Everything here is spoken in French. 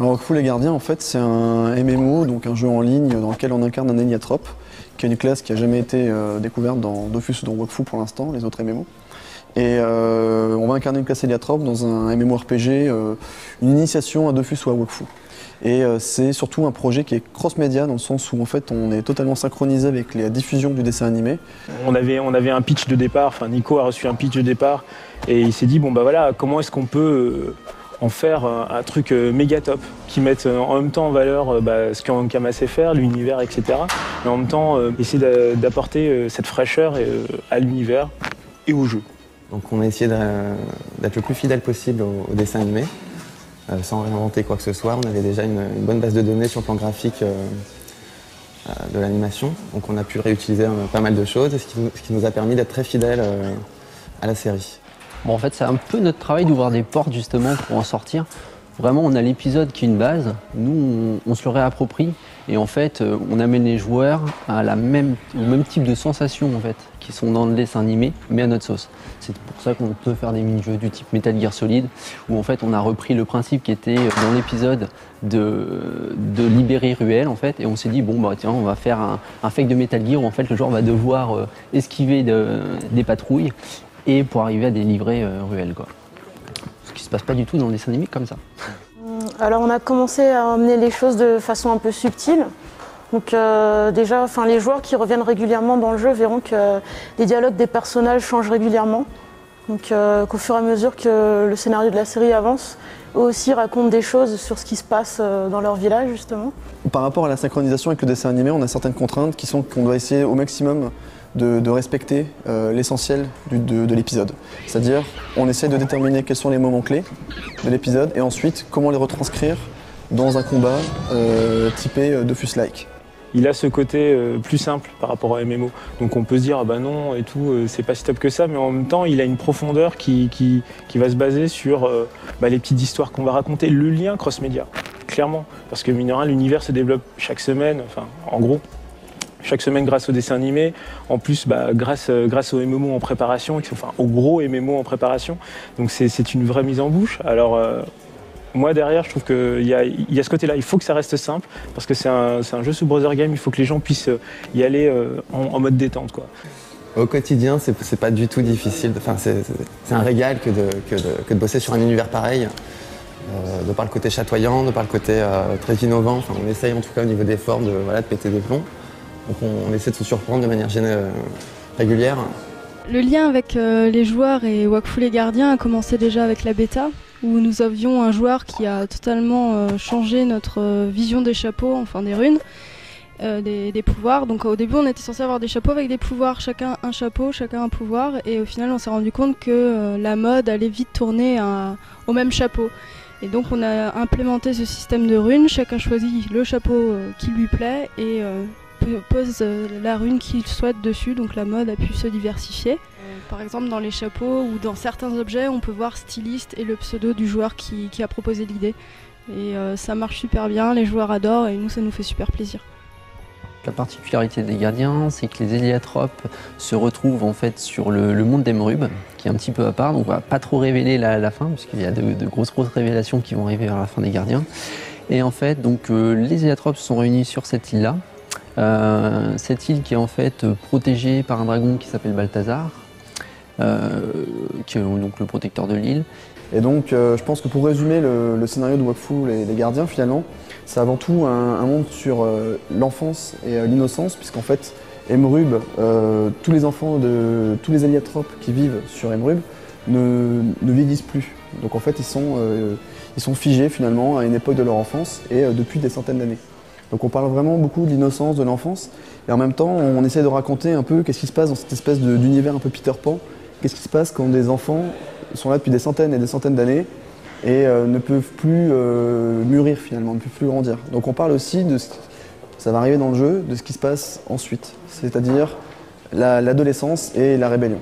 Alors Wakfu les Gardiens, en fait, c'est un MMO, donc un jeu en ligne dans lequel on incarne un héliatrope, qui est une classe qui n'a jamais été découverte dans Dofus ou dans Wakfu pour l'instant, les autres MMO. Et on va incarner une classe héliatrope dans un MMORPG, une initiation à Dofus ou à Wakfu. Et c'est surtout un projet qui est cross-média dans le sens où en fait on est totalement synchronisé avec la diffusion du dessin animé. On avait un pitch de départ, enfin Nico a reçu un pitch de départ et il s'est dit bon bah voilà, comment est-ce qu'on peut en faire un truc méga top qui mette en même temps en valeur ce qu'Ankama sait faire, l'univers, etc. Mais en même temps essayer d'apporter cette fraîcheur à l'univers et au jeu. Donc on a essayé d'être le plus fidèle possible au dessin animé. Sans réinventer quoi que ce soit. On avait déjà une bonne base de données sur le plan graphique de l'animation. Donc on a pu réutiliser pas mal de choses, ce qui nous a permis d'être très fidèles à la série. Bon, en fait, c'est un peu notre travail d'ouvrir des portes justement pour en sortir. Vraiment, on a l'épisode qui est une base, nous on se le réapproprie et en fait on amène les joueurs à au même type de sensations en fait, qui sont dans le dessin animé mais à notre sauce. C'est pour ça qu'on peut faire des mini-jeux du type Metal Gear Solid où en fait on a repris le principe qui était dans l'épisode de libérer Ruel en fait et on s'est dit bon bah tiens on va faire un fake de Metal Gear où en fait le joueur va devoir esquiver des patrouilles et pour arriver à délivrer Ruel quoi. Ce qui se passe pas du tout dans le dessin animé comme ça. Alors on a commencé à amener les choses de façon un peu subtile. Donc déjà, les joueurs qui reviennent régulièrement dans le jeu verront que les dialogues des personnages changent régulièrement. Donc qu'au fur et à mesure que le scénario de la série avance, eux aussi racontent des choses sur ce qui se passe dans leur village justement. Par rapport à la synchronisation avec le dessin animé, on a certaines contraintes qui sont qu'on doit essayer au maximum de respecter l'essentiel de l'épisode. C'est-à-dire, on essaie de déterminer quels sont les moments clés de l'épisode et ensuite comment les retranscrire dans un combat typé Dofus-like. Il a ce côté plus simple par rapport à MMO. Donc on peut se dire ah bah non et tout, c'est pas si top que ça, mais en même temps il a une profondeur qui va se baser sur les petites histoires qu'on va raconter, le lien cross-média, clairement. Parce que mine de rien, l'univers se développe chaque semaine, en gros. Chaque semaine grâce au dessin animé, en plus grâce au MMO en préparation, au gros MMO en préparation. Donc c'est une vraie mise en bouche. Alors moi derrière je trouve qu'il y a ce côté-là, il faut que ça reste simple, parce que c'est un jeu sous browser game, il faut que les gens puissent y aller en mode détente quoi. Au quotidien c'est pas du tout difficile, c'est un régal que de bosser sur un univers pareil. De par le côté chatoyant, de par le côté très innovant, on essaye en tout cas au niveau des formes de péter des plombs. Donc on essaie de se surprendre de manière régulière. Le lien avec les joueurs et Wakfu les Gardiens a commencé déjà avec la bêta, où nous avions un joueur qui a totalement changé notre vision des chapeaux, des runes, des pouvoirs. Donc au début on était censé avoir des chapeaux avec des pouvoirs, chacun un chapeau, chacun un pouvoir, et au final on s'est rendu compte que la mode allait vite tourner au même chapeau. Et donc on a implémenté ce système de runes, chacun choisit le chapeau qui lui plaît et pose la rune qu'il souhaite dessus, donc la mode a pu se diversifier. Par exemple dans les chapeaux ou dans certains objets on peut voir styliste et le pseudo du joueur qui a proposé l'idée. Et ça marche super bien, les joueurs adorent et nous ça nous fait super plaisir. La particularité des gardiens, c'est que les héliatropes se retrouvent en fait sur le monde d'Emrub, qui est un petit peu à part, donc on va pas trop révéler la fin, puisqu'il y a de grosses révélations qui vont arriver vers la fin des gardiens. Et en fait, donc les héliatropes sont réunis sur cette île-là. Cette île qui est en fait protégée par un dragon qui s'appelle Balthazar, qui est donc le protecteur de l'île. Et donc je pense que pour résumer le scénario de Wakfu, les gardiens finalement, c'est avant tout un monde sur l'enfance et l'innocence, puisqu'en fait Emrub, tous les enfants de tous les héliatropes qui vivent sur Emrub ne vieillissent plus. Donc en fait ils sont figés finalement à une époque de leur enfance et depuis des centaines d'années. Donc on parle vraiment beaucoup de l'innocence, de l'enfance, et en même temps on essaie de raconter un peu qu'est-ce qui se passe dans cette espèce d'univers un peu Peter Pan, qu'est-ce qui se passe quand des enfants sont là depuis des centaines et des centaines d'années et ne peuvent plus mûrir finalement, ne peuvent plus grandir. Donc on parle aussi ça va arriver dans le jeu, de ce qui se passe ensuite, c'est-à-dire l'adolescence et la rébellion.